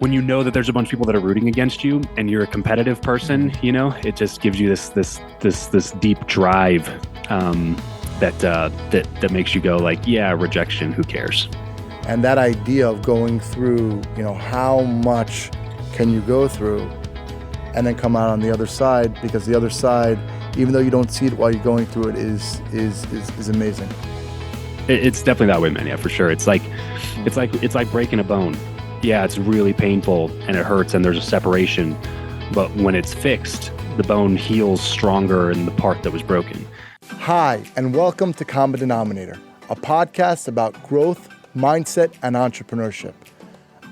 when you know that there's a bunch of people that are rooting against you and you're a competitive person, it just gives you this deep drive that makes you go like, yeah, rejection, who cares? And that idea of going through, how much can you go through and then come out on the other side, because the other side, even though you don't see it while you're going through it, is amazing. It's definitely that way, man. Yeah, for sure. It's like breaking a bone. Yeah, it's really painful and it hurts and there's a separation, but when it's fixed, the bone heals stronger in the part that was broken. Hi, and welcome to Common Denominator, a podcast about growth, mindset, and entrepreneurship.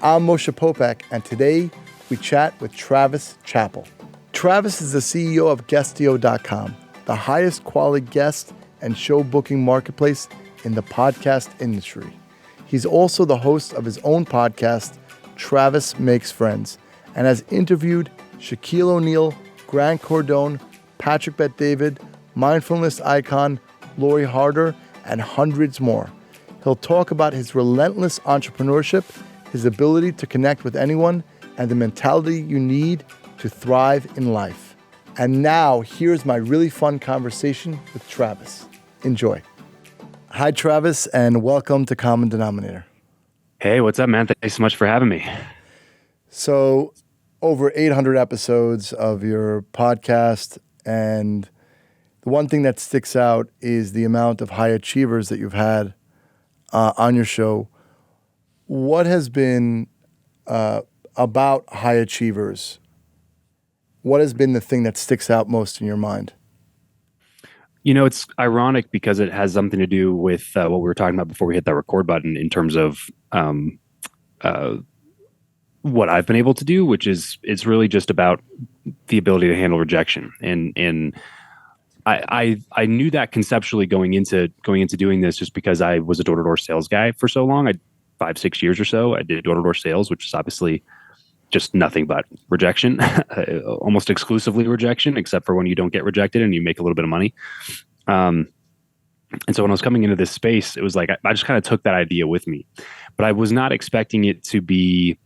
I'm Moshe Popack, and today we chat with Travis Chappell. Travis is the CEO of Guestio.com, the highest quality guest and show booking marketplace in the podcast industry. He's also the host of his own podcast, Travis Makes Friends, and has interviewed Shaquille O'Neal, Grant Cardone, Patrick Bet-David, mindfulness icon Lori Harder, and hundreds more. He'll talk about his relentless entrepreneurship, his ability to connect with anyone, and the mentality you need to thrive in life. And now, here's my really fun conversation with Travis. Enjoy. Hi, Travis, and welcome to Common Denominator. Hey, what's up, man? Thanks so much for having me. So, over 800 episodes of your podcast, and the one thing that sticks out is the amount of high achievers that you've had on your show. What has been about high achievers? What has been the thing that sticks out most in your mind? It's ironic because it has something to do with what we were talking about before we hit that record button in terms of what I've been able to do, which is it's really just about the ability to handle rejection. And I knew that conceptually going into doing this, just because I was a door-to-door sales guy for so long. 5-6 years or so, I did door-to-door sales, which is obviously just nothing but rejection, almost exclusively rejection, except for when you don't get rejected and you make a little bit of money. And so when I was coming into this space, it was like, I just kind of took that idea with me, but I was not expecting it to be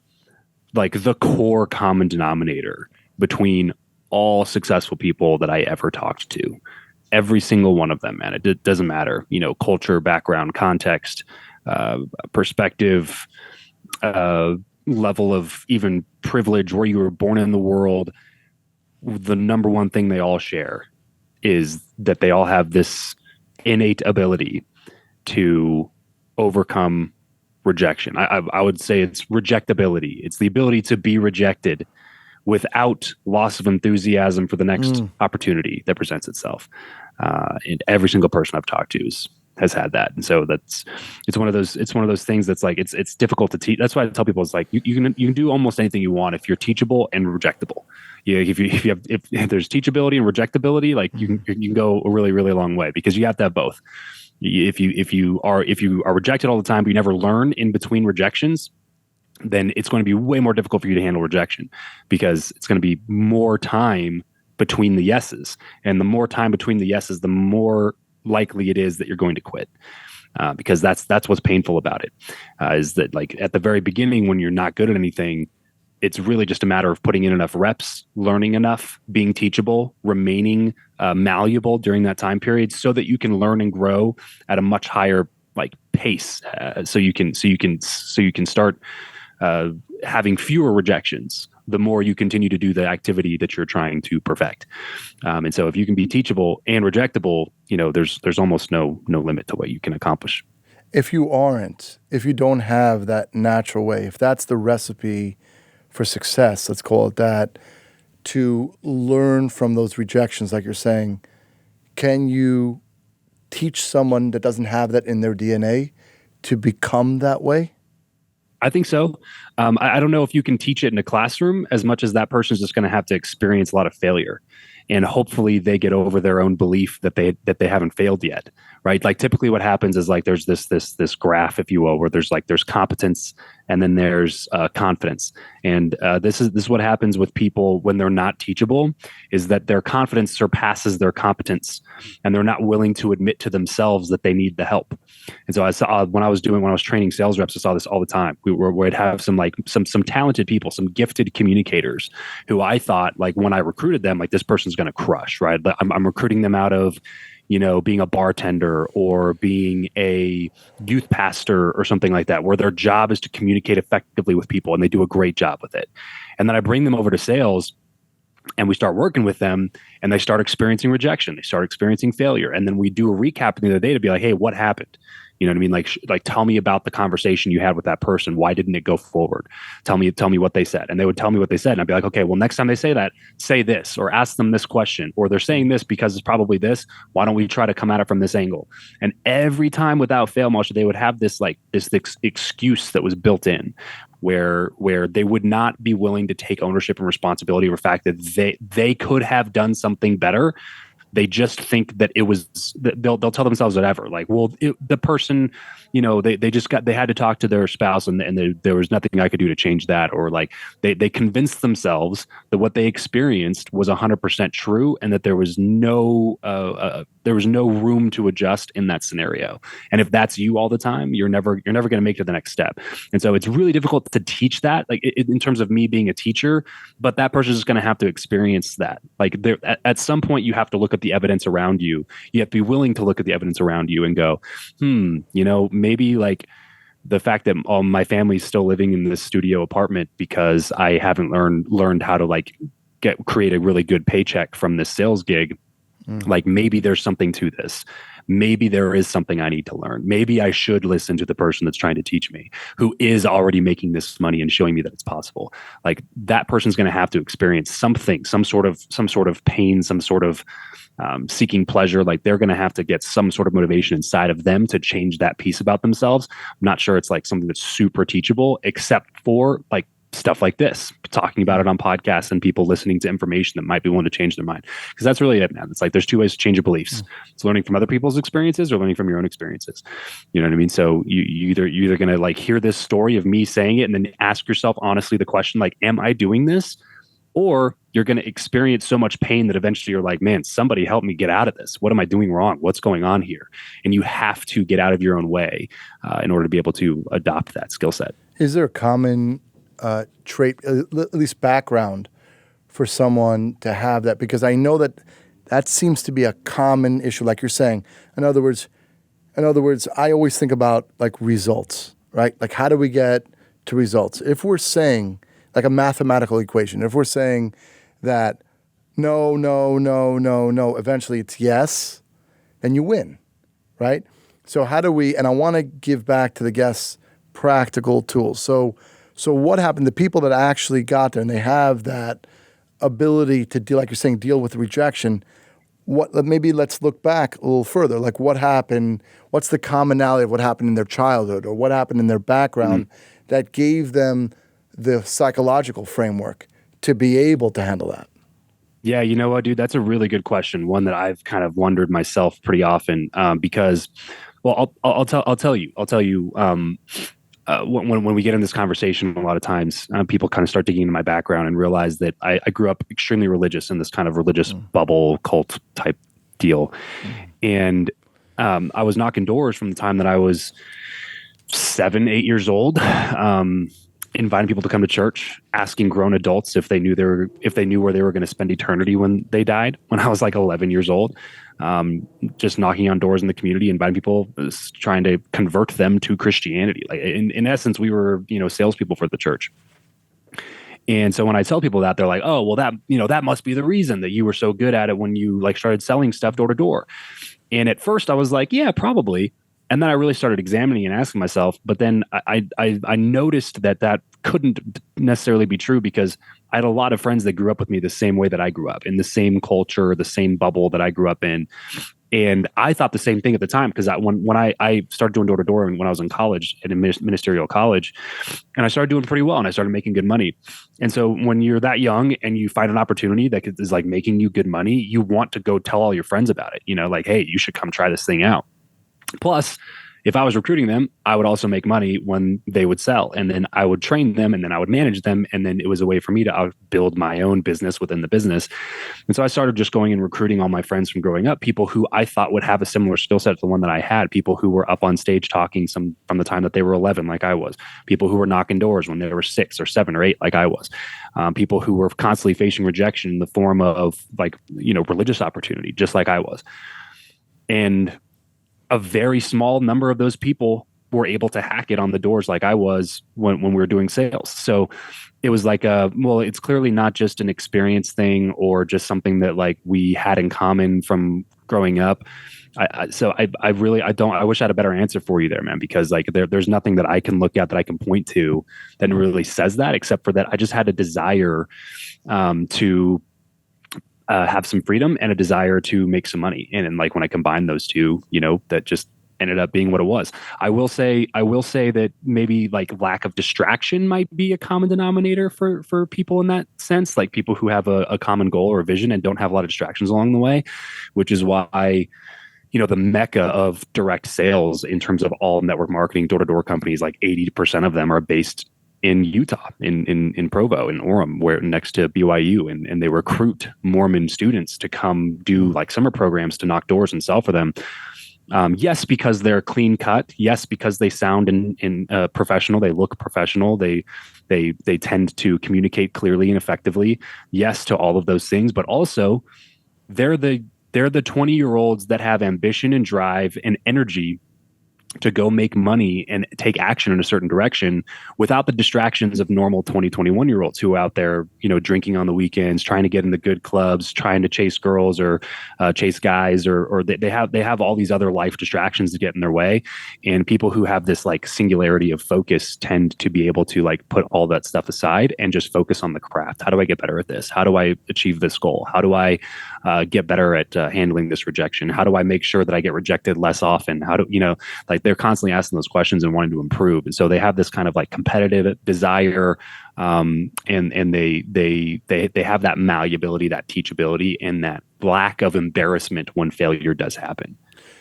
like the core common denominator between all successful people that I ever talked to. Every single one of them, man, it doesn't matter, culture, background, context, perspective, level of even privilege, where you were born in the world. The number one thing they all share is that they all have this innate ability to overcome rejection. I would say it's rejectability. It's the ability to be rejected without loss of enthusiasm for the next opportunity that presents itself. And every single person I've talked to has had that. And so it's one of those things that's like, it's difficult to teach. That's why I tell people, it's like, you can do almost anything you want if you're teachable and rejectable. If there's teachability and rejectability, like you can go a really, really long way, because you have to have both. If you are rejected all the time, but you never learn in between rejections, then it's going to be way more difficult for you to handle rejection, because it's going to be more time between the yeses. And the more time between the yeses, the more likely it is that you're going to quit, because that's what's painful about it, is that, like, at the very beginning, when you're not good at anything, it's really just a matter of putting in enough reps, learning enough, being teachable, remaining malleable during that time period, so that you can learn and grow at a much higher pace, so you can start having fewer rejections the more you continue to do the activity that you're trying to perfect. And so if you can be teachable and rejectable, there's almost no limit to what you can accomplish. If you don't have that natural way, if that's the recipe for success, let's call it that, to learn from those rejections, like you're saying, can you teach someone that doesn't have that in their DNA to become that way? I think so. I don't know if you can teach it in a classroom as much as that person's just going to have to experience a lot of failure, and hopefully they get over their own belief that they haven't failed yet, right? Like, typically what happens is, like, there's this graph, if you will, where there's competence and then there's confidence. And this is what happens with people when they're not teachable, is that their confidence surpasses their competence, and they're not willing to admit to themselves that they need the help. And so I saw when I was training sales reps, I saw this all the time. We'd have some talented people, some gifted communicators who I thought, like, when I recruited them, like, this person's going to crush, right? I'm recruiting them out of, being a bartender or being a youth pastor or something like that, where their job is to communicate effectively with people, and they do a great job with it. And then I bring them over to sales, and we start working with them, and they start experiencing rejection. They start experiencing failure. And then we do a recap at the end of the day to be like, hey, what happened? You know what I mean? Like tell me about the conversation you had with that person. Why didn't it go forward? Tell me what they said. And they would tell me what they said. And I'd be like, okay, well, next time they say that, say this, or ask them this question, or they're saying this because it's probably this. Why don't we try to come at it from this angle? And every time without fail, Moshe, they would have this excuse that was built in, where they would not be willing to take ownership and responsibility for the fact that they could have done something better. They just think that it was, they'll tell themselves whatever. Like, well, the person, they had to talk to their spouse, and there was nothing I could do to change that. Or like they convinced themselves that what they experienced was 100% true, and that there was no room to adjust in that scenario. And if that's you all the time, you're never going to make it to the next step. And so it's really difficult to teach that, like in terms of me being a teacher, but that person is going to have to experience that. Like at some point you have to look at the evidence around you. You have to be willing to look at the evidence around you and go, maybe like the fact that my family's still living in this studio apartment because I haven't learned how to like create a really good paycheck from this sales gig. Like, maybe there's something to this. Maybe there is something I need to learn. Maybe I should listen to the person that's trying to teach me, who is already making this money and showing me that it's possible. Like, that person's going to have to experience something, some sort of pain, some sort of seeking pleasure. Like, they're going to have to get some sort of motivation inside of them to change that piece about themselves. I'm not sure it's like something that's super teachable, except for like stuff like this, talking about it on podcasts and people listening to information that might be willing to change their mind. Because that's really it, man. It's like there's two ways to change your beliefs. It's learning from other people's experiences or learning from your own experiences. You know what I mean? So you're either going to like hear this story of me saying it and then ask yourself honestly the question, like, am I doing this? Or you're going to experience so much pain that eventually you're like, man, somebody help me get out of this. What am I doing wrong? What's going on here? And you have to get out of your own way in order to be able to adopt that skill set. Is there a common trait, at least background, for someone to have that? Because I know that seems to be a common issue, like you're saying. In other words, I always think about like results, right? Like, how do we get to results? If we're saying like a mathematical equation, if we're saying that no, eventually it's yes, then you win, right? So how do we, and I want to give back to the guests practical tools. So what happened? The people that actually got there and they have that ability to deal, like you're saying, deal with rejection. Maybe let's look back a little further. Like, what happened? What's the commonality of what happened in their childhood or what happened in their background that gave them the psychological framework to be able to handle that? Yeah, you know what, dude? That's a really good question. One that I've kind of wondered myself pretty often because, well, I'll tell you. When we get in this conversation, a lot of times people kind of start digging into my background and realize that I grew up extremely religious in this kind of religious bubble cult type deal. And I was knocking doors from the time that I was 7, 8 years old, inviting people to come to church, asking grown adults if they knew where they were going to spend eternity when they died. When I was like 11 years old, just knocking on doors in the community, inviting people, trying to convert them to Christianity. Like in essence, we were, salespeople for the church. And so when I tell people that, they're like, oh, well, that must be the reason that you were so good at it when you like started selling stuff door to door. And at first I was like, yeah, probably. And then I really started examining and asking myself, but then I noticed that couldn't necessarily be true because I had a lot of friends that grew up with me the same way that I grew up, in the same culture, the same bubble that I grew up in. And I thought the same thing at the time because when I started doing door-to-door when I was in college, at a ministerial college, and I started doing pretty well and I started making good money. And so when you're that young and you find an opportunity that is like making you good money, you want to go tell all your friends about it. Like, hey, you should come try this thing out. Plus, if I was recruiting them, I would also make money when they would sell. And then I would train them and then I would manage them. And then it was a way for me to build my own business within the business. And so I started just going and recruiting all my friends from growing up, people who I thought would have a similar skill set to the one that I had, people who were up on stage talking from the time that they were 11, like I was, people who were knocking doors when they were 6 or 7 or 8, like I was, people who were constantly facing rejection in the form of religious opportunity, just like I was. And a very small number of those people were able to hack it on the doors like I was when we were doing sales. So it was like, it's clearly not just an experience thing or just something that like we had in common from growing up. I wish I had a better answer for you there, man, because like there's nothing that I can look at that I can point to that really says that, except for that I just had a desire to have some freedom and a desire to make some money. And like when I combined those two, that just ended up being what it was. I will say that maybe like lack of distraction might be a common denominator for people in that sense, like people who have a common goal or a vision and don't have a lot of distractions along the way, which is why, the mecca of direct sales in terms of all network marketing, door-to-door companies, like 80% of them are based in Utah, in Provo, in Orem, where next to BYU, and they recruit Mormon students to come do like summer programs to knock doors and sell for them. Yes, because they're clean cut. Yes, because they sound in professional. They look professional. They tend to communicate clearly and effectively. Yes, to all of those things, but also they're the 20-year-olds that have ambition and drive and energy to go make money and take action in a certain direction without the distractions of normal 20, 21-year-olds who are out there, drinking on the weekends, trying to get in the good clubs, trying to chase girls or chase guys, or they have all these other life distractions to get in their way. And people who have this like singularity of focus tend to be able to like put all that stuff aside and just focus on the craft. How do I get better at this? How do I achieve this goal? How do I get better at handling this rejection? How do I make sure that I get rejected less often? How do, like they're constantly asking those questions and wanting to improve. And so they have this kind of like competitive desire, and they have that malleability, that teachability, and that lack of embarrassment when failure does happen.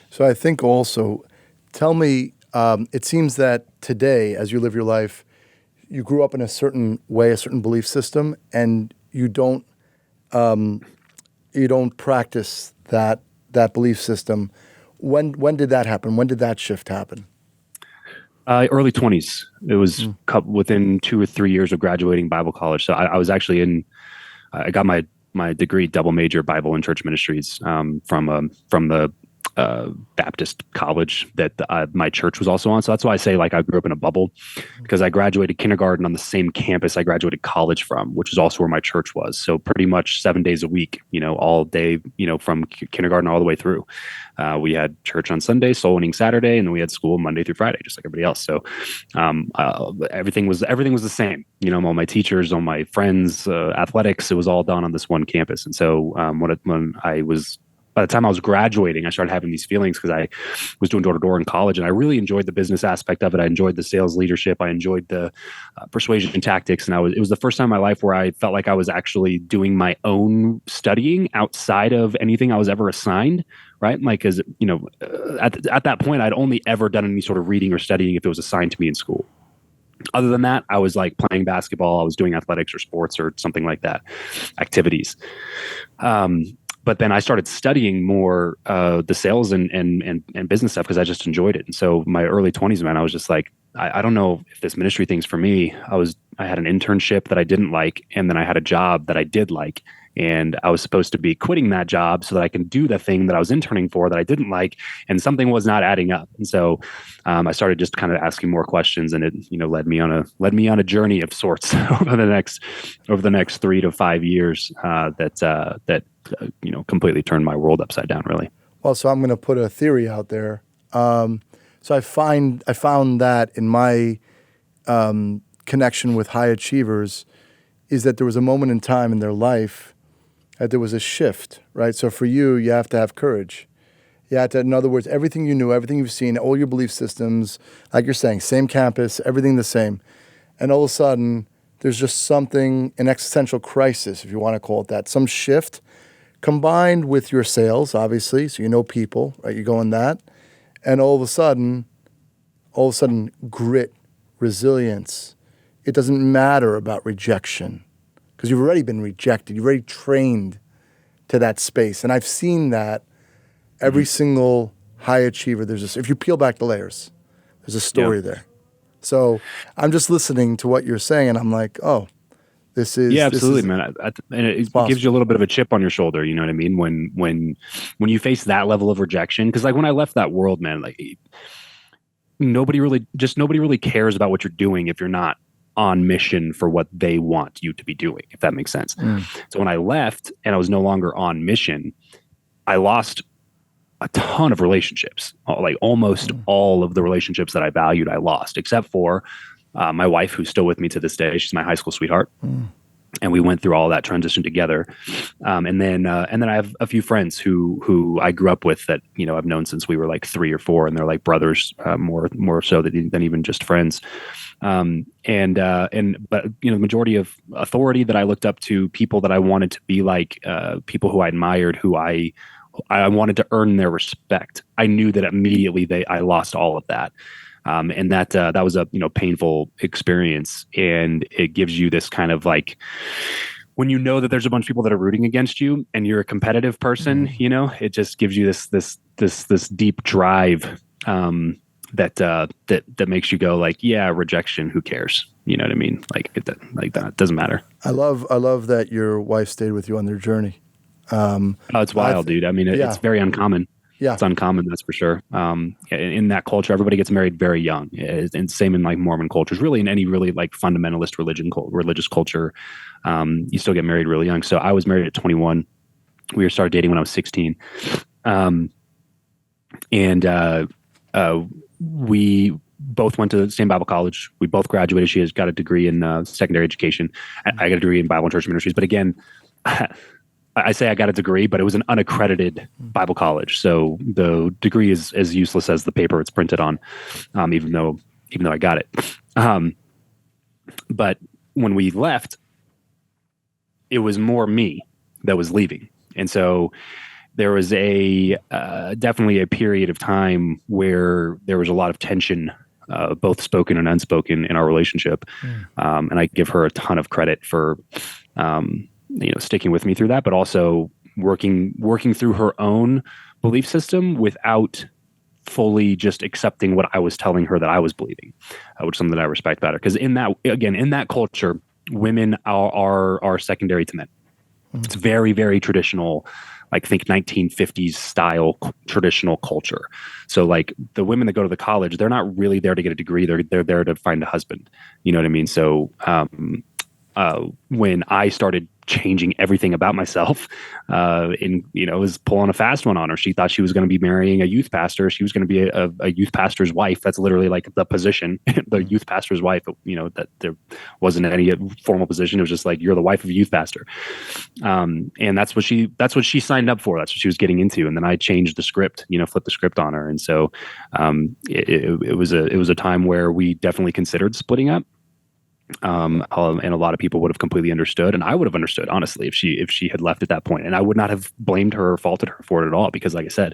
So I think also, tell me, it seems that today, as you live your life, you grew up in a certain way, a certain belief system, and you don't practice that belief system. When did that happen? When did that shift happen? Early 20s. It was within 2 or 3 years of graduating Bible college. So I was actually I got my degree, double major, Bible and church ministries, from the Baptist college that my church was also on. So that's why I say like I grew up in a bubble, because I graduated kindergarten on the same campus I graduated college from, which is also where my church was. So pretty much 7 days a week, all day, from kindergarten all the way through. We had church on Sunday, soul winning Saturday, and then we had school Monday through Friday, just like everybody else. So everything was the same. All my teachers, all my friends, athletics, it was all done on this one campus. And so by the time I was graduating, I started having these feelings because I was doing door-to-door in college, and I really enjoyed the business aspect of it. I enjoyed the sales leadership. I enjoyed the persuasion tactics. And it was the first time in my life where I felt like I was actually doing my own studying outside of anything I was ever assigned, right? Like, because, at that point, I'd only ever done any sort of reading or studying if it was assigned to me in school. Other than that, I was like playing basketball. I was doing athletics or sports or something like that, activities. But then I started studying more the sales and business stuff because I just enjoyed it. And so my early 20s, man, I was just like, I don't know if this ministry thing's for me. I had an internship that I didn't like, and then I had a job that I did like. And I was supposed to be quitting that job so that I can do the thing that I was interning for that I didn't like, and something was not adding up. And so I started just kind of asking more questions, and it led me on a journey of sorts over the next 3 to 5 years that completely turned my world upside down, really. Well, so I'm going to put a theory out there. So I found that in my connection with high achievers is that there was a moment in time in their life that there was a shift, right? So for you, you have to have courage. You have to, in other words, everything you knew, everything you've seen, all your belief systems, like you're saying, same campus, everything the same. And all of a sudden, there's just something, an existential crisis, if you want to call it that, some shift combined with your sales, obviously, so you know people, right? You go in that. And all of a sudden, all of a sudden grit, resilience. It doesn't matter about rejection because you've already been rejected. You've already trained to that space. And I've seen that every single high achiever. If you peel back the layers, there's a story there. So I'm just listening to what you're saying, and I'm like, oh, this is absolutely, man. And it gives you a little bit of a chip on your shoulder. You know what I mean? When you face that level of rejection, because like when I left that world, man, like nobody really cares about what you're doing if you're not on mission for what they want you to be doing, if that makes sense. So when I left and I was no longer on mission, I lost a ton of relationships. Like almost all of the relationships that I valued, I lost, except for my wife, who's still with me to this day. She's my high school sweetheart. And we went through all that transition together. And then I have a few friends who I grew up with that, you know, I've known since we were like 3 or 4, and they're like brothers, more so than even just friends. But you know, the majority of authority that I looked up to, people that I wanted to be like, people who I admired, who I wanted to earn their respect. I knew that immediately I lost all of that. And that was a, you know, painful experience, and it gives you this kind of like, when you know that there's a bunch of people that are rooting against you and you're a competitive person, you know, it just gives you this deep drive, that makes you go like, yeah, rejection, who cares? You know what I mean? Like that doesn't matter. I love that your wife stayed with you on their journey. It's wild, dude. I mean, it's very uncommon. Yeah. It's uncommon, that's for sure. In that culture, everybody gets married very young, and same in like Mormon cultures. Really, in any really like fundamentalist religious culture, you still get married really young. So I was married at 21. We started dating when I was 16, we both went to the same Bible college. We both graduated. She has got a degree in secondary education. I got a degree in Bible and Church Ministries. But again, I say I got a degree, but it was an unaccredited Bible college. So the degree is as useless as the paper it's printed on, even though I got it. But when we left, it was more me that was leaving. And so there was definitely a period of time where there was a lot of tension, both spoken and unspoken, in our relationship. And I give her a ton of credit for, sticking with me through that, but also working through her own belief system without fully just accepting what I was telling her that I was believing, which is something that I respect better. Because in that culture, women are secondary to men. It's very, very traditional, like think 1950s style traditional culture. So like the women that go to the college, they're not really there to get a degree. They're there to find a husband. You know what I mean? So when I started changing everything about myself, was pulling a fast one on her. She thought she was going to be marrying a youth pastor. She was going to be a youth pastor's wife. That's literally like the position, the youth pastor's wife, that there wasn't any formal position. It was just like, you're the wife of a youth pastor. And that's what she signed up for. That's what she was getting into. And then I changed the script, flipped the script on her. And so, it was a time where we definitely considered splitting up. And a lot of people would have completely understood, and I would have understood, honestly, if she had left at that point, and I would not have blamed her or faulted her for it at all, because like I said,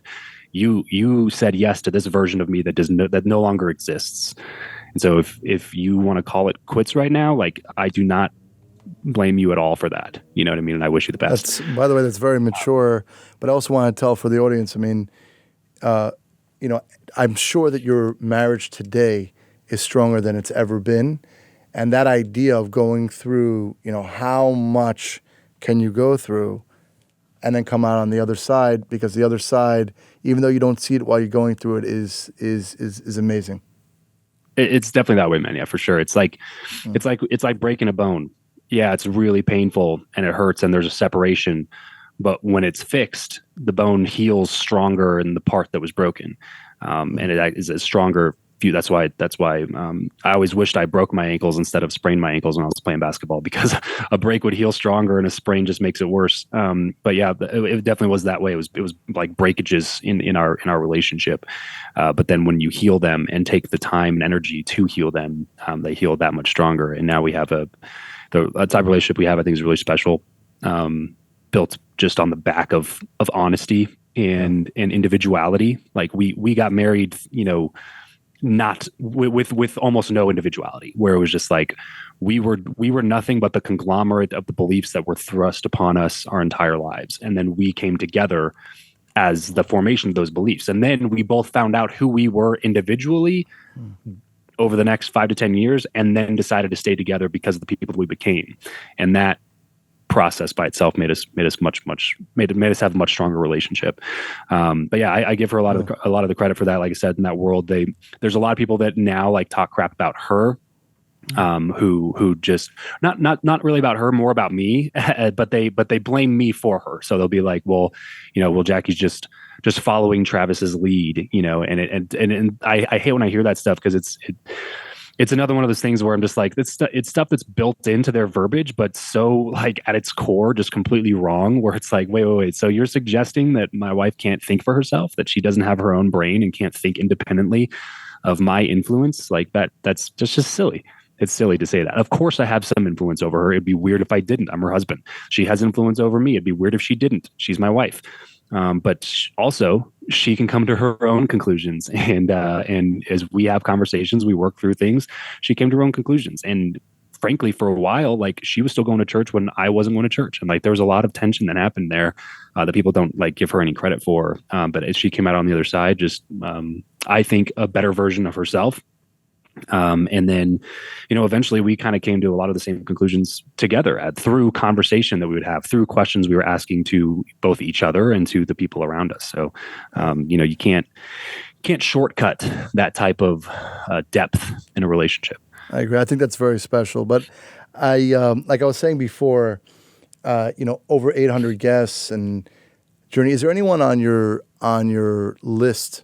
you said yes to this version of me that no longer exists. And so if you want to call it quits right now, like, I do not blame you at all for that. You know what I mean? And I wish you the best. By the way, that's very mature, but I also want to tell for the audience, I mean, I'm sure that your marriage today is stronger than it's ever been. And that idea of going through, how much can you go through and then come out on the other side, because the other side, even though you don't see it while you're going through it, is amazing. It's definitely that way, man. Yeah, for sure. It's like breaking a bone. Yeah, it's really painful and it hurts and there's a separation. But when it's fixed, the bone heals stronger in the part that was broken. And it is a stronger view. That's why I always wished I broke my ankles instead of sprained my ankles when I was playing basketball, because a break would heal stronger and a sprain just makes it worse. But yeah, it definitely was that way. It was like breakages in our relationship. But then when you heal them and take the time and energy to heal them, they heal that much stronger. And now we have the type of relationship we have, I think, is really special, built just on the back of honesty and individuality. Like we got married, not with almost no individuality, where it was just like we were nothing but the conglomerate of the beliefs that were thrust upon us our entire lives, and then we came together as the formation of those beliefs, and then we both found out who we were individually over the next 5 to 10 years, and then decided to stay together because of the people we became. And that process by itself made us have a much stronger relationship. But yeah, I give her a lot of the credit for that. Like I said, in that world, there's a lot of people that now like talk crap about her, who just not really about her, more about me, but they blame me for her. So they'll be like, well, Jackie's just following Travis's lead, and I hate when I hear that stuff, because it's another one of those things where I'm just like, it's stuff that's built into their verbiage, but so like at its core, just completely wrong, where it's like, wait. So you're suggesting that my wife can't think for herself, that she doesn't have her own brain and can't think independently of my influence? Like that's just silly. It's silly to say that. Of course I have some influence over her. It'd be weird if I didn't. I'm her husband. She has influence over me. It'd be weird if she didn't. She's my wife. But also she can come to her own conclusions, and as we have conversations, we work through things. She came to her own conclusions, and frankly, for a while, like, she was still going to church when I wasn't going to church, and like there was a lot of tension that happened there that people don't like give her any credit for. But as she came out on the other side, just I think a better version of herself. And then, eventually we kind of came to a lot of the same conclusions together through conversation that we would have, through questions we were asking to both each other and to the people around us. So, you can't shortcut that type of depth in a relationship. I agree. I think that's very special. But like I was saying before, over 800 guests and journey. Is there anyone on your list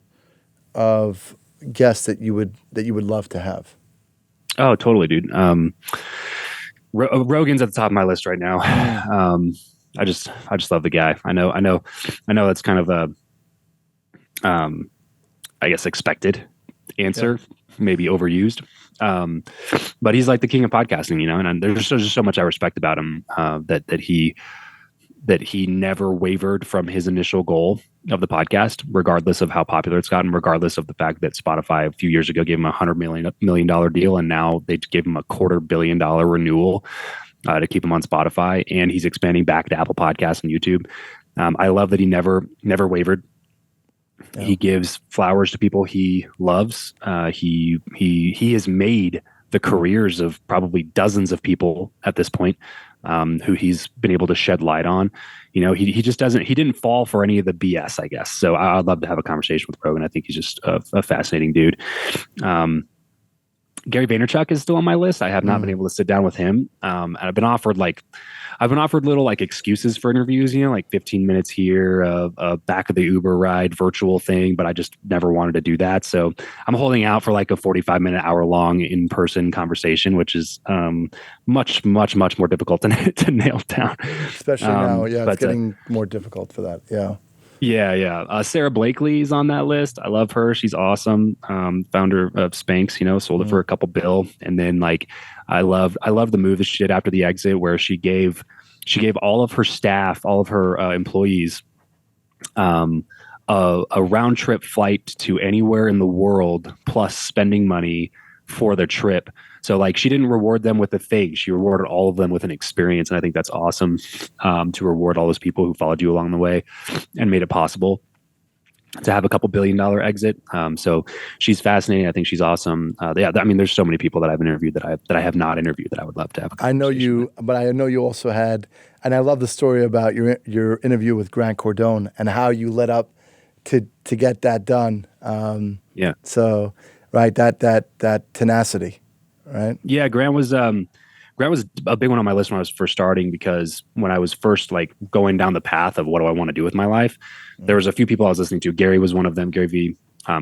of guests that you would love to have? Oh, totally, dude. Rogan's at the top of my list right now. I just love the guy. I know that's kind of a, I guess, expected answer, maybe overused. But he's like the king of podcasting, and there's just so much I respect about him, that he never wavered from his initial goal of the podcast, regardless of how popular it's gotten, regardless of the fact that Spotify a few years ago gave him $100 million deal, and now they gave him a $250 million renewal to keep him on Spotify, and he's expanding back to Apple Podcasts and YouTube. I love that he never wavered. Yeah. He gives flowers to people he loves. He has made the careers of probably dozens of people at this point, who he's been able to shed light on. He just he didn't fall for any of the BS, I guess. So I'd love to have a conversation with Rogan. I think he's just a fascinating dude. Gary Vaynerchuk is still on my list. I have not been able to sit down with him. And I've been offered little like excuses for interviews, like 15 minutes here, back of the Uber ride virtual thing, but I just never wanted to do that. So I'm holding out for like a 45-minute, hour-long in-person conversation, which is much, much, much more difficult to nail down. Especially now, it's getting more difficult for that. Yeah. Yeah. Sarah Blakely is on that list. I love her. She's awesome. Founder of Spanx, sold it for a couple bill. And then like, I love the move that she did after the exit, where she gave all of her staff, all of her employees, a round trip flight to anywhere in the world, plus spending money for the trip. So like, she didn't reward them with a thing. She rewarded all of them with an experience. And I think that's awesome, to reward all those people who followed you along the way and made it possible to have a $2 billion exit. So she's fascinating. I think she's awesome. There's so many people that I've interviewed that I have not interviewed that I would love to have a conversation. I know you also had, and I love the story about your interview with Grant Cardone and how you led up to get that done. So, right, that tenacity. Right. Yeah, Grant was a big one on my list when I was first starting, because when I was first like going down the path of what do I want to do with my life, there was a few people I was listening to. Gary was one of them. Gary V.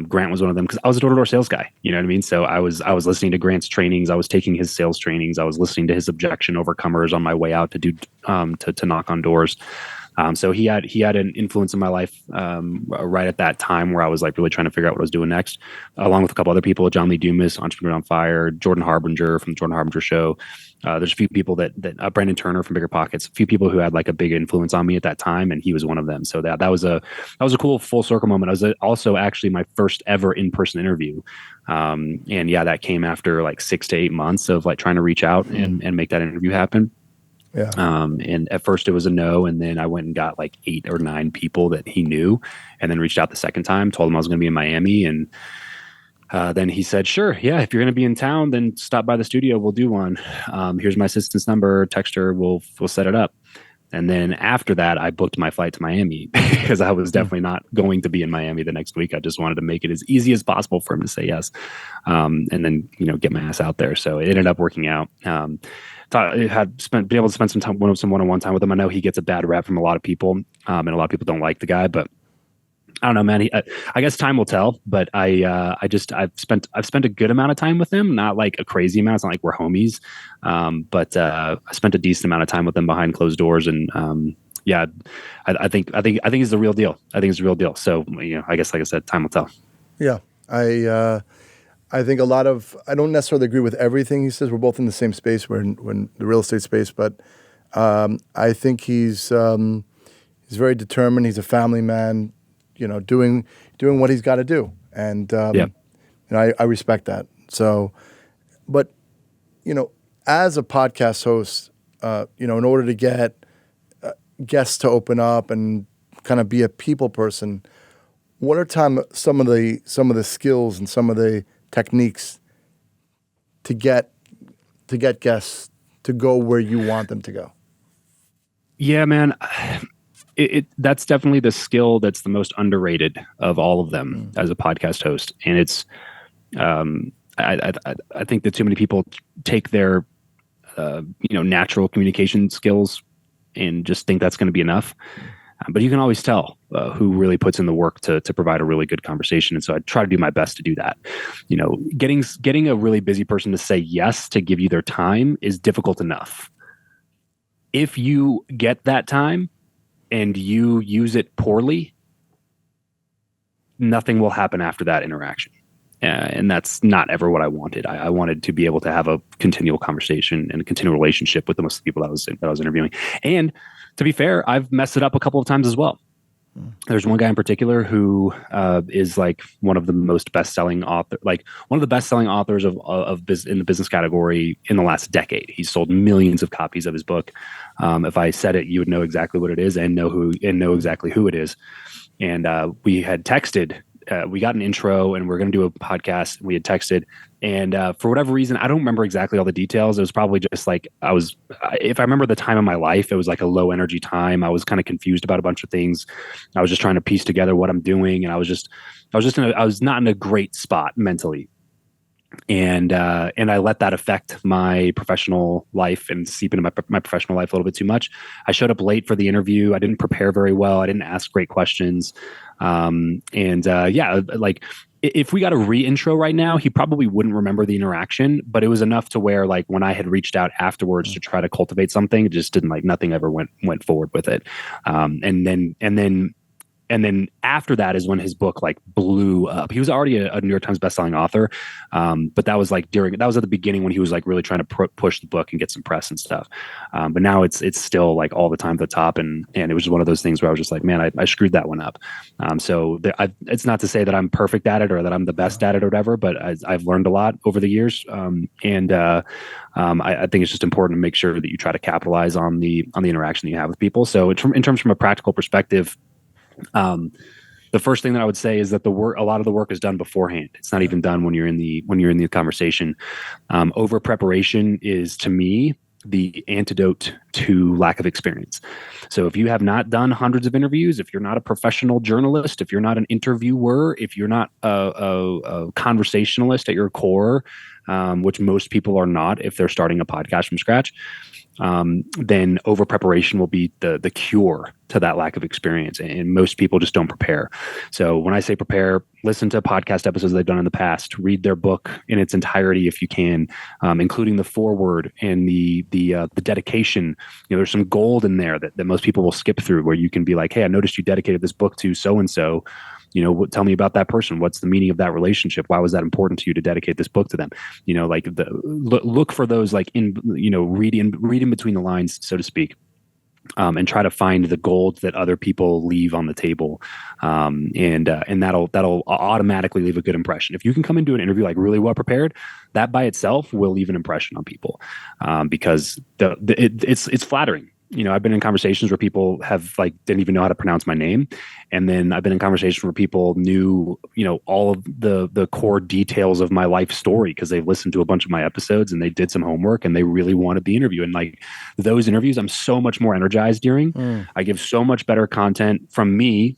Grant was one of them, because I was a door-to-door sales guy. You know what I mean? So I was listening to Grant's trainings. I was taking his sales trainings. I was listening to his objection overcomers on my way out to do to knock on doors. So he had an influence in my life right at that time where I was like really trying to figure out what I was doing next, along with a couple other people, John Lee Dumas, Entrepreneur on Fire, Jordan Harbinger from the Jordan Harbinger Show. There's a few people that Brandon Turner from Bigger Pockets, a few people who had like a big influence on me at that time, and he was one of them. So that was a cool full circle moment. It was also actually my first ever in-person interview. And yeah, that came after like 6 to 8 months of like trying to reach out and make that interview happen. Yeah. And at first it was a no. And then I went and got like 8 or 9 people that he knew, and then reached out the second time, told him I was going to be in Miami. And then he said, sure. Yeah. If you're going to be in town, then stop by the studio. We'll do one. Here's my assistant's number, text her. We'll set it up. And then after that, I booked my flight to Miami because I was definitely not going to be in Miami the next week. I just wanted to make it as easy as possible for him to say yes. And then, get my ass out there. So it ended up working out. Thought I had been able to spend some one-on-one time with him. I know he gets a bad rap from a lot of people, and a lot of people don't like the guy, but I don't know, man. I guess time will tell. But I've spent a good amount of time with him, not like a crazy amount. It's not like we're homies, but I spent a decent amount of time with him behind closed doors, and yeah, I think he's the real deal. I think it's the real deal. So I guess, like I said, time will tell. Yeah, I think I don't necessarily agree with everything he says. We're both in the same space. We're in the real estate space, but I think he's very determined. He's a family man, doing what he's got to do. And, I respect that. So, but, as a podcast host, in order to get guests to open up and kind of be a people person, what are some of the skills and some of the techniques to get guests to go where you want them to go? Yeah, man. That's definitely the skill that's the most underrated of all of them as a podcast host. And it's, I think that too many people take their, natural communication skills and just think that's going to be enough. But you can always tell who really puts in the work to provide a really good conversation. And so I try to do my best to do that. Getting a really busy person to say yes to give you their time is difficult enough. If you get that time and you use it poorly, nothing will happen after that interaction. And that's not ever what I wanted. I wanted to be able to have a continual conversation and a continual relationship with the most people that I was interviewing. And to be fair, I've messed it up a couple of times as well. There's one guy in particular who is like one of the most best-selling authors in the business category in the last decade. He's sold millions of copies of his book. If I said it, you would know exactly what it is and know exactly who it is. And we had texted. We got an intro and we're going to do a podcast. We had texted, and for whatever reason, I don't remember exactly all the details. It was probably just like if I remember the time of my life, it was like a low energy time. I was kind of confused about a bunch of things. I was just trying to piece together what I'm doing, and I was not in a great spot mentally. And I let that affect my professional life and seep into my professional life a little bit too much. I showed up late for the interview. I didn't prepare very well. I didn't ask great questions. Like if we got a re-intro right now, he probably wouldn't remember the interaction, but it was enough to where like when I had reached out afterwards to try to cultivate something, it just didn't, like, nothing ever went forward with it. And then after that is when his book like blew up. He was already a New York Times bestselling author, but that was at the beginning when he was like really trying to push the book and get some press and stuff. But now it's still like all the time at the top, and it was just one of those things where I was just like, man, I screwed that one up. It's not to say that I'm perfect at it or that I'm the best at it or whatever, but I've learned a lot over the years, I think it's just important to make sure that you try to capitalize on the interaction that you have with people. So in terms from a practical perspective. The first thing that I would say is that a lot of the work is done beforehand. It's not even done when you're in the conversation. Over preparation is, to me, the antidote to lack of experience. So if you have not done hundreds of interviews, if you're not a professional journalist, if you're not an interviewer, if you're not a conversationalist at your core, which most people are not if they're starting a podcast from scratch, then over preparation will be the cure to that lack of experience. And most people just don't prepare. So when I say prepare, listen to podcast episodes they've done in the past, read their book in its entirety if you can, including the foreword and the dedication. There's some gold in there that most people will skip through, where you can be like, hey, I noticed you dedicated this book to so-and-so. Tell me about that person. What's the meaning of that relationship? Why was that important to you to dedicate this book to them? Look for those, read in between the lines, so to speak. And try to find the gold that other people leave on the table, and that'll automatically leave a good impression. If you can come into an interview like really well prepared, that by itself will leave an impression on people, because it's flattering. I've been in conversations where people have didn't even know how to pronounce my name. And then I've been in conversations where people knew, all of the core details of my life story because they've listened to a bunch of my episodes and they did some homework and they really wanted the interview. And those interviews, I'm so much more energized during. I give so much better content from me,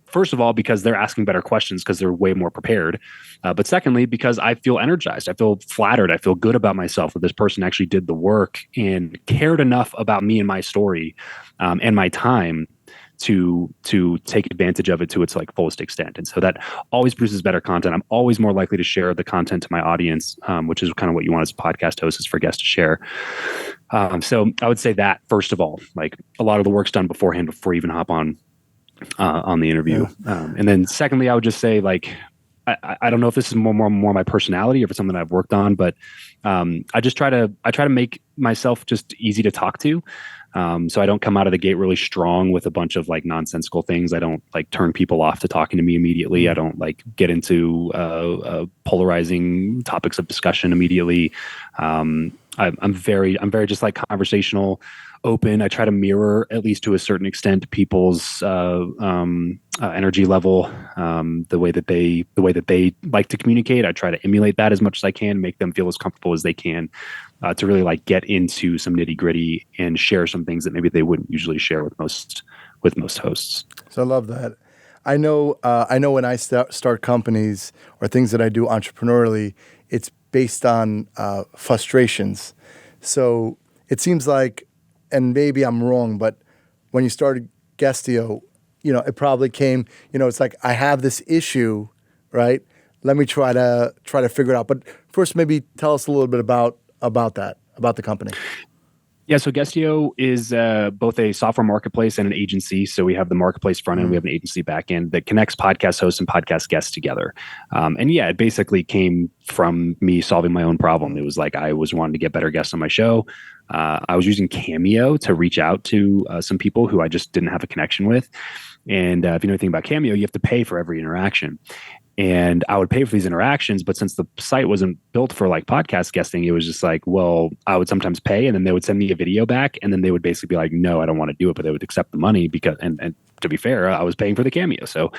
first of all, because they're asking better questions because they're way more prepared. But secondly, because I feel energized. I feel flattered. I feel good about myself that this person actually did the work and cared enough about me and my story, and my time to take advantage of it to its fullest extent. And so that always produces better content. I'm always more likely to share the content to my audience, which is kind of what you want as a podcast host, is for guests to share. So I would say that, first of all, a lot of the work's done beforehand before you even hop on the interview. And then secondly, I would just say, I don't know if this is more my personality or if it's something I've worked on, but I try to make myself just easy to talk to. So I don't come out of the gate really strong with a bunch of nonsensical things. I don't turn people off to talking to me immediately. I don't get into polarizing topics of discussion immediately. I'm very just conversational, open. I try to mirror, at least to a certain extent, people's energy level, the way that they like to communicate. I try to emulate that as much as I can, make them feel as comfortable as they can, to really get into some nitty gritty and share some things that maybe they wouldn't usually share with most hosts. So I love that. I know when I start companies or things that I do entrepreneurially, it's based on frustrations. So it seems like, and maybe I'm wrong, but when you started Guestio, it probably came, it's I have this issue, right? Let me try to figure it out. But first, maybe tell us a little bit about that, about the company. Yeah, so Guestio is both a software marketplace and an agency. So we have the marketplace front end, we have an agency back end that connects podcast hosts and podcast guests together. And yeah, it basically came from me solving my own problem. It was I was wanting to get better guests on my show. I was using Cameo to reach out to some people who I just didn't have a connection with. And if you know anything about Cameo, you have to pay for every interaction. And I would pay for these interactions, but since the site wasn't built for podcast guesting, it was just well, I would sometimes pay and then they would send me a video back and then they would basically be no, I don't want to do it, but they would accept the money because, and to be fair, I was paying for the Cameo. So,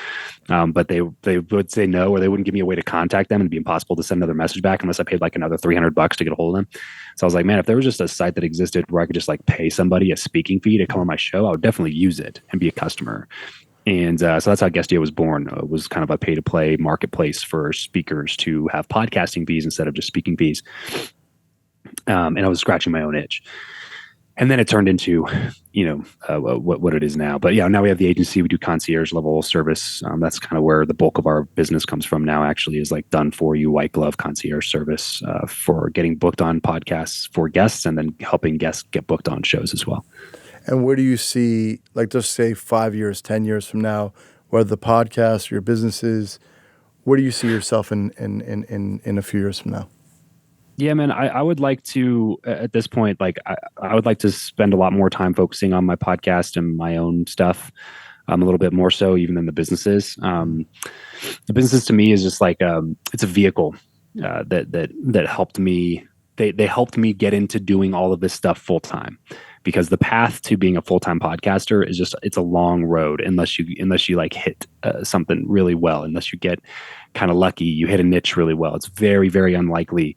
but they would say no, or they wouldn't give me a way to contact them, and it'd be impossible to send another message back unless I paid another $300 to get a hold of them. So I was man, if there was just a site that existed where I could just pay somebody a speaking fee to come on my show, I would definitely use it and be a customer. And so that's how Guestio was born. It was kind of a pay-to-play marketplace for speakers to have podcasting fees instead of just speaking fees. And I was scratching my own itch. And then it turned into, what it is now. But yeah, now we have the agency. We do concierge level service. That's kind of where the bulk of our business comes from now, actually, is done for you, white glove concierge service for getting booked on podcasts for guests and then helping guests get booked on shows as well. And where do you see, just say 5 years, 10 years from now, whether the podcast or your business is, where do you see yourself in a few years from now? Yeah, man, I would like to, at this point, I would like to spend a lot more time focusing on my podcast and my own stuff, a little bit more so even than the businesses. The businesses to me is just it's a vehicle that helped me. They helped me get into doing all of this stuff full time. Because the path to being a full-time podcaster is it's a long road unless you hit something really well, unless you get kind of lucky, you hit a niche really well. It's very, very unlikely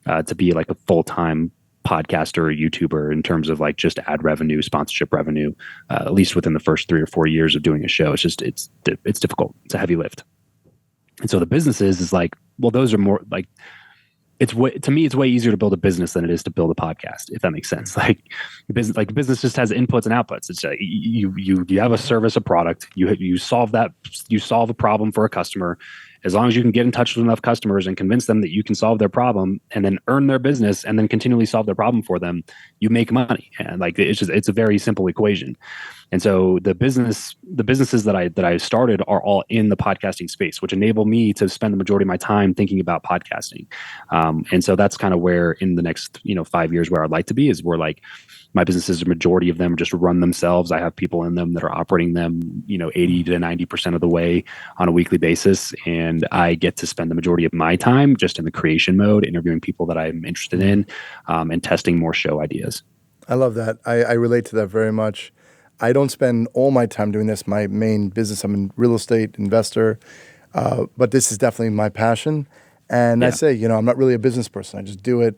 to be a full-time podcaster or YouTuber in terms of just ad revenue, sponsorship revenue, at least within the first 3 or 4 years of doing a show. It's difficult. It's a heavy lift. And so the businesses is well, those are more to me, it's way easier to build a business than it is to build a podcast, if that makes sense. Business just has inputs and outputs. It's you have a service, a product, you solve a problem for a customer. As long as you can get in touch with enough customers and convince them that you can solve their problem and then earn their business and then continually solve their problem for them, you make money. And it's a very simple equation. And so the businesses that I started are all in the podcasting space, which enable me to spend the majority of my time thinking about podcasting. And so that's kind of where in the next 5 years where I'd like to be is where like my businesses, the majority of them just run themselves. I have people in them that are operating them 80 to 90% of the way on a weekly basis, and I get to spend the majority of my time just in the creation mode, interviewing people that I'm interested in, and testing more show ideas. I love that. I relate to that very much. I don't spend all my time doing this. My main business, I'm a real estate investor, but this is definitely my passion. And I say, I'm not really a business person. I just do it,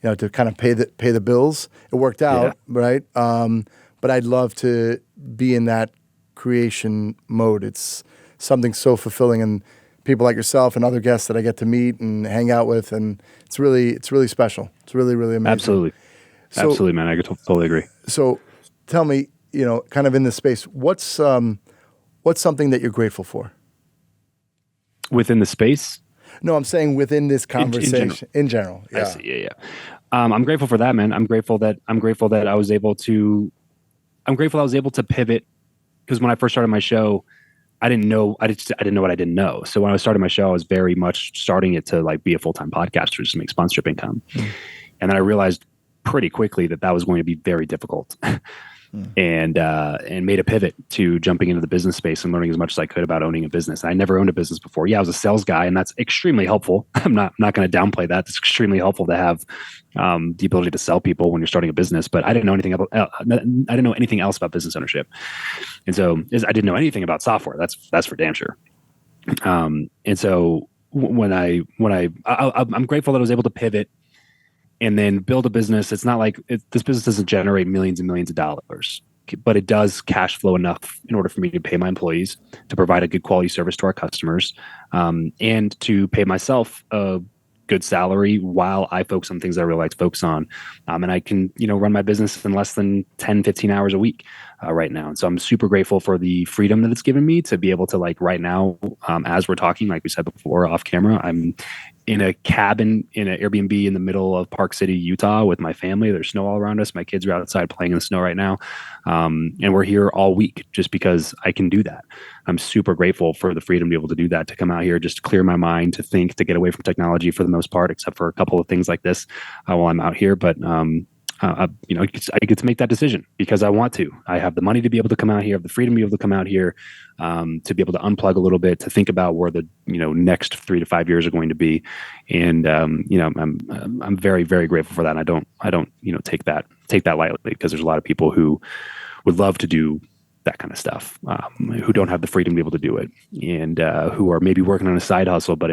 to kind of pay the bills. It worked out, right? But I'd love to be in that creation mode. It's something so fulfilling, and people like yourself and other guests that I get to meet and hang out with, and it's really special. It's really, really amazing. Absolutely, man. I could totally agree. So, tell me, kind of in this space, what's something that you're grateful for? Within the space? No, I'm saying within this conversation in general. Yeah. I see. Yeah. I'm grateful for that, man. I'm grateful that I was able to pivot, because when I first started my show, I didn't know what I didn't know. So when I started my show, I was very much starting it to like be a full-time podcaster just to make sponsorship income. And then I realized pretty quickly that was going to be very difficult. And made a pivot to jumping into the business space and learning as much as I could about owning a business. I never owned a business before. Yeah, I was a sales guy, and that's extremely helpful. I'm not going to downplay that. It's extremely helpful to have the ability to sell people when you're starting a business. But I didn't know anything else about business ownership, and so I didn't know anything about software. That's for damn sure. And so when I'm grateful that I was able to pivot and then build a business. It's not like this business doesn't generate millions and millions of dollars, but it does cash flow enough in order for me to pay my employees, to provide a good quality service to our customers, and to pay myself a good salary while I focus on things that I really like to focus on. And I can, run my business in less than 10, 15 hours a week right now. And so I'm super grateful for the freedom that it's given me to be able to, like, right now, as we're talking, like we said before off camera, I'm in a cabin in an Airbnb in the middle of Park City, Utah with my family. There's snow all around us. My kids are outside playing in the snow right now. And we're here all week just because I can do that. I'm super grateful for the freedom to be able to do that, to come out here, just to clear my mind, to think, to get away from technology for the most part, except for a couple of things like this while I'm out here. But, I get to make that decision because I want to. I have the money to be able to come out here, have the freedom to be able to come out here, to be able to unplug a little bit, to think about where the next 3 to 5 years are going to be, and I'm very, very grateful for that. And I don't take that lightly, because there's a lot of people who would love to do that kind of stuff, who don't have the freedom to be able to do it, and who are maybe working on a side hustle, but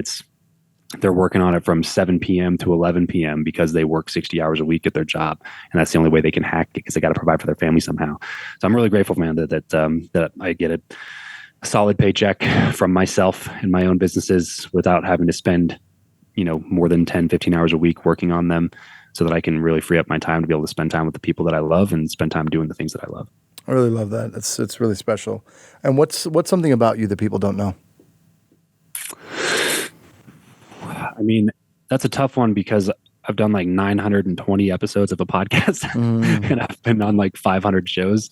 they're working on it from 7 p.m. to 11 p.m. because they work 60 hours a week at their job. And that's the only way they can hack it, because they got to provide for their family somehow. So I'm really grateful, man, that I get a solid paycheck from myself and my own businesses without having to spend, more than 10, 15 hours a week working on them, so that I can really free up my time to be able to spend time with the people that I love and spend time doing the things that I love. I really love that. It's really special. And what's something about you that people don't know? I mean, that's a tough one, because I've done like 920 episodes of a podcast and I've been on like 500 shows.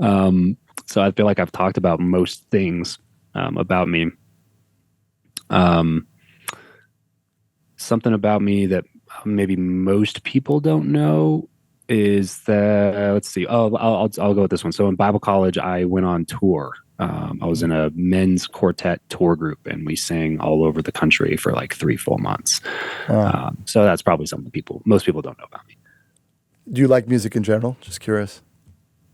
So I feel like I've talked about most things about me. Something about me that maybe most people don't know is that, let's see. Oh, I'll go with this one. So in Bible college, I went on tour. I was in a men's quartet tour group, and we sang all over the country for like 3 full months. So that's probably something most people don't know about me. Do you like music in general? Just curious.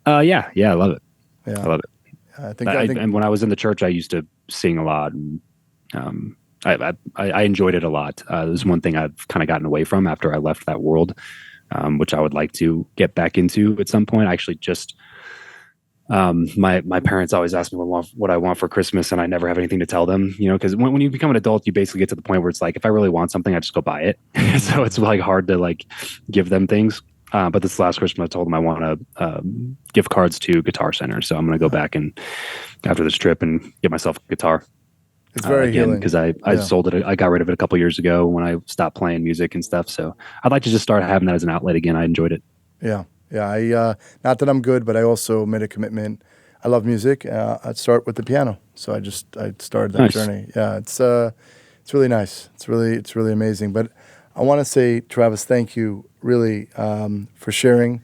Yeah, I love it. Yeah. I love it. I think and when I was in the church, I used to sing a lot, and I enjoyed it a lot. There's one thing I've kind of gotten away from after I left that world, which I would like to get back into at some point. I actually just My parents always ask me what I want for Christmas, and I never have anything to tell them. Because when you become an adult, you basically get to the point where it's like, if I really want something, I just go buy it. So it's like hard to like give them things. But this last Christmas, I told them I want gift cards to Guitar Center. So I'm going to go back and after this trip and get myself a guitar. It's very again, healing. because I sold it. I got rid of it a couple years ago when I stopped playing music and stuff. So I'd like to just start having that as an outlet again. I enjoyed it. Yeah. Yeah. I not that I'm good, but I also made a commitment. I love music. I'd start with the piano. So I started that journey. Yeah. It's really nice. It's really amazing. But I want to say, Travis, thank you really for sharing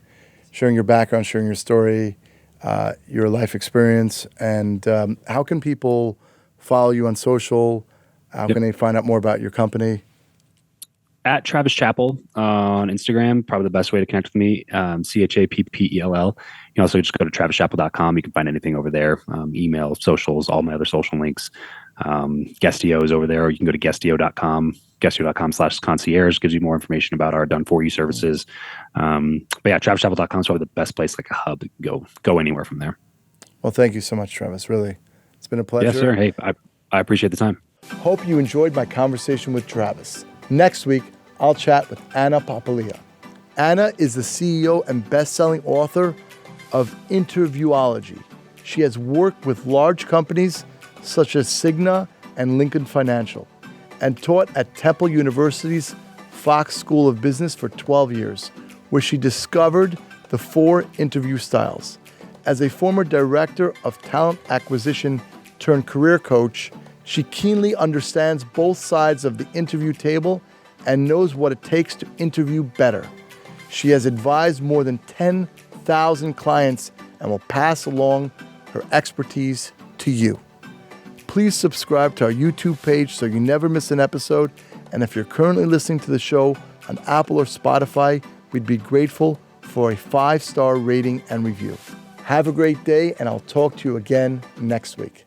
your background, sharing your story, your life experience, and how can people follow you on social? How can they find out more about your company? At Travis Chappell on Instagram, probably the best way to connect with me. Chappell. You can also just go to travischappell.com. You can find anything over there. Email, socials, all my other social links. Guestio is over there, or you can go to guestio.com. Guestio.com/concierge gives you more information about our done for you services. But yeah, travischappell.com is probably the best place, like a hub. Go anywhere from there. Well, thank you so much, Travis. Really, it's been a pleasure. Yes, sir. Hey, I appreciate the time. Hope you enjoyed my conversation with Travis. Next week, I'll chat with Anna Papalia. Anna is the CEO and best-selling author of Interviewology. She has worked with large companies such as Cigna and Lincoln Financial, and taught at Temple University's Fox School of Business for 12 years, where she discovered the 4 interview styles. As a former director of talent acquisition turned career coach, she keenly understands both sides of the interview table and knows what it takes to interview better. She has advised more than 10,000 clients and will pass along her expertise to you. Please subscribe to our YouTube page so you never miss an episode. And if you're currently listening to the show on Apple or Spotify, we'd be grateful for a 5-star rating and review. Have a great day, and I'll talk to you again next week.